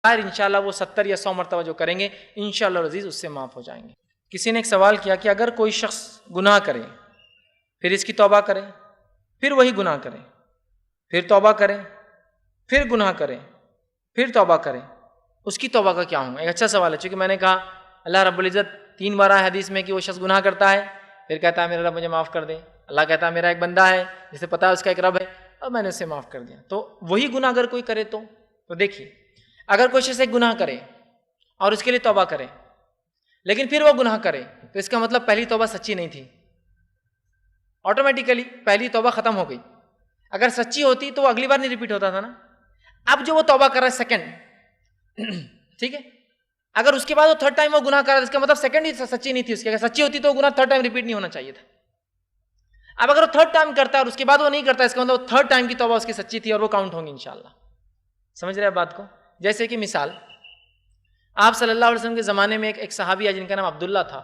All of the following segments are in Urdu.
انشاءاللہ وہ 70 یا 100 مرتبہ جو کریں گے انشاءاللہ العزیز اس سے معاف ہو جائیں گے۔ کسی نے ایک سوال کیا کہ اگر کوئی شخص گناہ کرے پھر اس کی توبہ کرے، پھر وہی گناہ کرے، پھر توبہ کرے، پھر گناہ کرے، پھر توبہ کرے، اس کی توبہ کا کیا ہوگا؟ ایک اچھا سوال ہے، چونکہ میں نے کہا اللہ رب العزت 3 بار آیا حدیث میں کہ وہ شخص گناہ کرتا ہے پھر کہتا ہے میرا رب مجھے معاف کر دے، اللہ کہتا ہے میرا ایک بندہ ہے جسے پتا ہے اس کا ایک رب ہے اور میں نے اسے معاف کر دیا۔ تو وہی گناہ اگر کوئی کرے تو دیکھیے اگر کوئی شخص ایک گناہ کرے اور اس کے لیے توبہ کرے لیکن پھر وہ گناہ کرے تو اس کا مطلب پہلی توبہ سچی نہیں تھی، آٹومیٹیکلی پہلی توبہ ختم ہو گئی۔ اگر سچی ہوتی تو وہ اگلی بار نہیں ریپیٹ ہوتا تھا نا۔ اب جو وہ توبہ کر رہا ہے سیکنڈ، ٹھیک ہے، اگر اس کے بعد وہ 3rd ٹائم وہ گناہ کر رہا ہے اس کا مطلب سیکنڈ ہی سچی نہیں تھی اس کی، اگر سچی ہوتی تو وہ گناہ 3rd ٹائم ریپیٹ نہیں ہونا چاہیے تھا۔ اب اگر وہ 3rd ٹائم کرتا ہے اور اس کے بعد وہ نہیں کرتا اس کا مطلب 3rd ٹائم کی توبہ اس کی سچی تھی اور وہ کاؤنٹ ہوں گی انشاءاللہ۔ سمجھ رہے ہیں بات کو؟ جیسے کہ مثال آپ صلی اللہ علیہ وسلم کے زمانے میں ایک صحابی ہے جن کا نام عبداللہ تھا،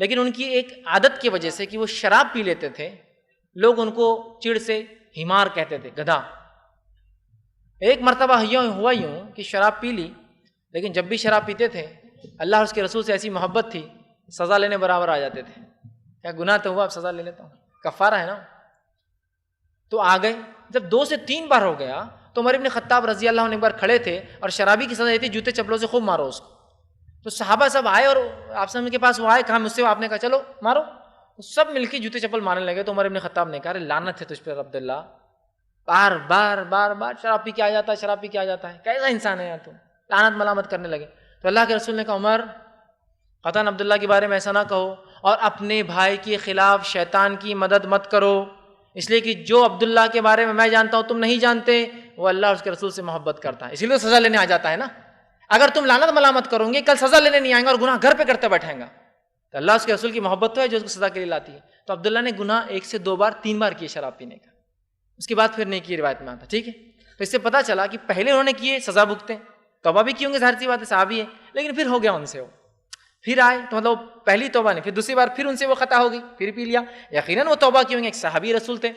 لیکن ان کی ایک عادت کی وجہ سے کہ وہ شراب پی لیتے تھے، لوگ ان کو چڑ سے ہمار کہتے تھے، گدھا۔ ایک مرتبہ ہوا یوں کہ شراب پی لی، لیکن جب بھی شراب پیتے تھے اللہ اور اس کے رسول سے ایسی محبت تھی سزا لینے برابر آ جاتے تھے۔ کیا گناہ تو ہوا، اب سزا لے لیتا ہوں، کفارہ ہے نا۔ تو آ گئے، جب 2 سے 3 بار ہو گیا تو عمر ابن خطاب رضی اللہ عنہ ایک بار کھڑے تھے اور شرابی کی سزا یہ تھی جوتے چپلوں سے خوب مارو اس کو۔ تو صحابہ سب آئے اور آپ صلی کے پاس وہ آئے، کہا مجھ سے، آپ نے کہا چلو مارو، سب مل کے جوتے چپل مارنے لگے۔ تو عمر ابن خطاب نے کہا ارے لعنت ہے تجھ پہ عبداللہ، بار بار شراب پی کے آ جاتا ہے، شراب پی کے آ جاتا ہے، کیسا انسان ہے یار تو، لعنت ملامت کرنے لگے۔ تو اللہ کے رسول نے کہا عمر قطعاً عبداللہ کے بارے میں ایسا نہ کہو اور اپنے بھائی کے خلاف شیطان کی مدد مت کرو، اس لیے کہ جو عبداللہ کے بارے میں میں جانتا ہوں تم نہیں جانتے، وہ اللہ اور اس کے رسول سے محبت کرتا ہے، اسی لیے سزا لینے آ جاتا ہے نا۔ اگر تم لعنت ملامت کرو گے کل سزا لینے نہیں آئیں گا اور گناہ گھر پہ کرتے بیٹھیں گا، تو اللہ اس کے رسول کی محبت تو ہے جو اس کو سزا کے لیے لاتی ہے۔ تو عبداللہ نے گناہ 1 سے 2 بار 3 بار کیے شراب پینے کا، اس کے بعد پھر نہیں کی، روایت میں آتا، ٹھیک ہے۔ تو اس سے پتہ چلا کہ پہلے انہوں نے کیے سزا بھگتے، توبہ بھی کی ہوں گے، ظاہر سی بات ہے صحابی ہے، لیکن پھر ہو گیا ان سے، وہ پھر آئے تو مطلب پہلی توبہ نہیں، پھر دوسری بار پھر ان سے وہ خطا ہو گئی، پھر پی لیا، یقیناً وہ توبہ کی ہوں گے، ایک صحابی رسول تھے،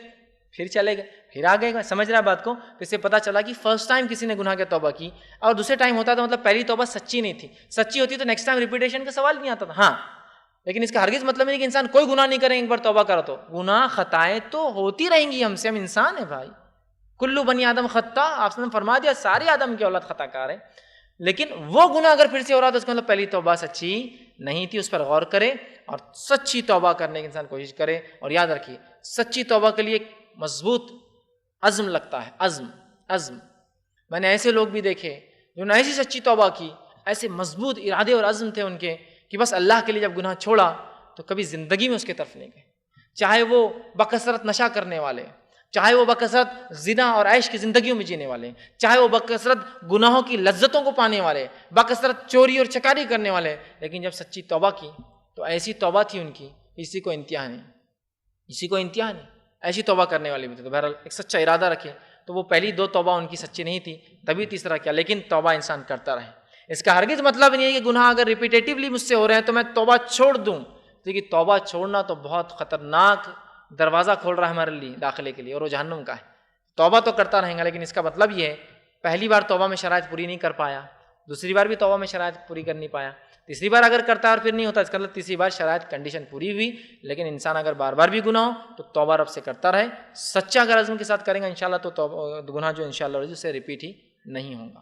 پھر چلے گئے، پھر آ گئے۔ سمجھ رہا بات کو؟ تو اس سے پتہ چلا کہ فرسٹ ٹائم کسی نے گناہ کی توبہ کی اور دوسرے ٹائم ہوتا تو مطلب پہلی توبہ سچی نہیں تھی، سچی ہوتی تو نیکسٹ ٹائم ریپیٹیشن کا سوال نہیں آتا تھا۔ ہاں، لیکن اس کا ہرگز مطلب نہیں کہ انسان کوئی گناہ نہیں کرے، ایک بار توبہ کرو تو گناہ خطائیں تو ہوتی رہیں گی، ہم سے، ہم انسان ہیں بھائی، کلو بنی آدم خطا، آپ نے فرما دیا سارے آدم کی اولاد خطا کار ہے، لیکن وہ گناہ اگر پھر سے ہو رہا تو اس کا مطلب پہلی توبہ سچی نہیں تھی، اس پر غور کرے اور سچی توبہ کرنے کی انسان کوشش کرے۔ اور یاد رکھیے سچی توبہ کے لیے ایک مضبوط عزم لگتا ہے، عزم۔ میں نے ایسے لوگ بھی دیکھے جنہوں نے ایسی سچی توبہ کی، ایسے مضبوط ارادے اور عزم تھے ان کے کہ بس اللہ کے لیے جب گناہ چھوڑا تو کبھی زندگی میں اس کے طرف نہیں گئے، چاہے وہ بکثرت نشہ کرنے والے، چاہے وہ بکثرت زنا اور عیش کی زندگیوں میں جینے والے، چاہے وہ بکثرت گناہوں کی لذتوں کو پانے والے، بکثرت چوری اور چکاری کرنے والے، لیکن جب سچی توبہ کی تو ایسی توبہ تھی ان کی، اسی کو امتحان ہے، ایسی توبہ کرنے والے بھی تھے۔ تو بہرحال ایک سچا ارادہ رکھے، تو وہ پہلی 2 توبہ ان کی سچی نہیں تھی، تبھی تیسرا کیا، لیکن توبہ انسان کرتا رہے۔ اس کا ہرگز مطلب نہیں ہے کہ گناہ اگر ریپیٹیٹیولی مجھ سے ہو رہے ہیں تو میں توبہ چھوڑ دوں، کیونکہ توبہ چھوڑنا تو بہت خطرناک دروازہ کھول رہا ہے ہمارے لیے داخلے کے لیے، اور وہ جہنم کا ہے۔ توبہ تو کرتا رہیں گا، لیکن اس کا مطلب یہ ہے پہلی بار توبہ میں شرائط پوری نہیں کر پایا، دوسری بار بھی توبہ میں شرائط پوری کر نہیں پایا، تیسری بار اگر کرتا ہے اور پھر نہیں ہوتا، اس کا مطلب تیسری بار شرائط کنڈیشن پوری ہوئی۔ لیکن انسان اگر بار بار بھی گناہ ہو تو توبہ رب سے کرتا رہے، سچا اگر عزم کے ساتھ کریں گا انشاءاللہ تو گناہ جو انشاءاللہ اس سے ریپیٹ ہی نہیں ہوگا۔